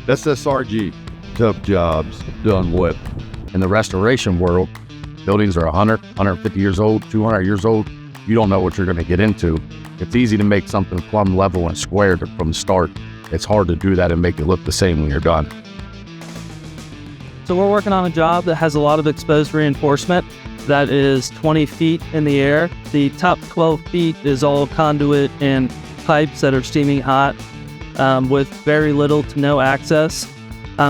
SSRG, tough jobs done with. In the restoration world, buildings are 100, 150 years old, 200 years old. You don't know what you're going to get into. It's easy to make something plumb level and square from the start. It's hard to do that and make it look the same when you're done. So we're working on a job that has a lot of exposed reinforcement that is 20 feet in the air. The top 12 feet is all conduit and pipes that are steaming hot with very little to no access.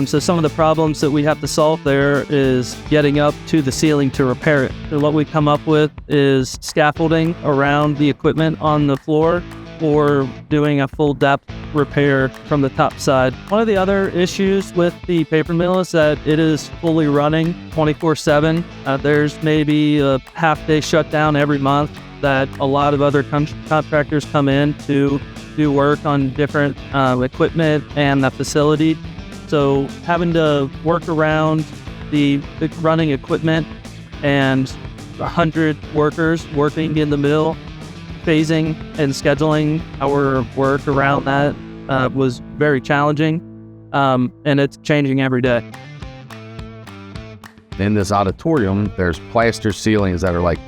So some of the problems that we have to solve there is getting up to the ceiling to repair it. So what we come up with is scaffolding around the equipment on the floor or doing a full depth repair from the top side. One of the other issues with the paper mill is that it is fully running 24/7. There's maybe a half-day shutdown every month that a lot of other contractors come in to do work on different equipment and the facility. So having to work around the running equipment and 100 workers working in the mill, phasing and scheduling our work around that was very challenging, and it's changing every day. In this auditorium, there's plaster ceilings that are like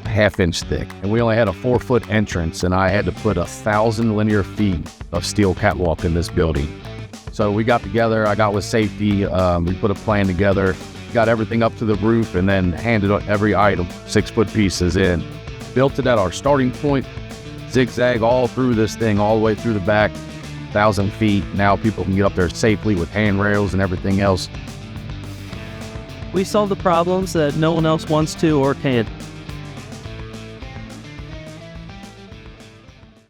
a half-inch thick, and we only had a 4-foot entrance, and I had to put 1,000 linear feet of steel catwalk in this building. So we got together, I got with safety, we put a plan together, got everything up to the roof, and then handed every item, 6-foot pieces in. Built it at our starting point, zigzag all through this thing, all the way through the back, 1,000 feet. Now people can get up there safely with handrails and everything else. We solve the problems that no one else wants to or can.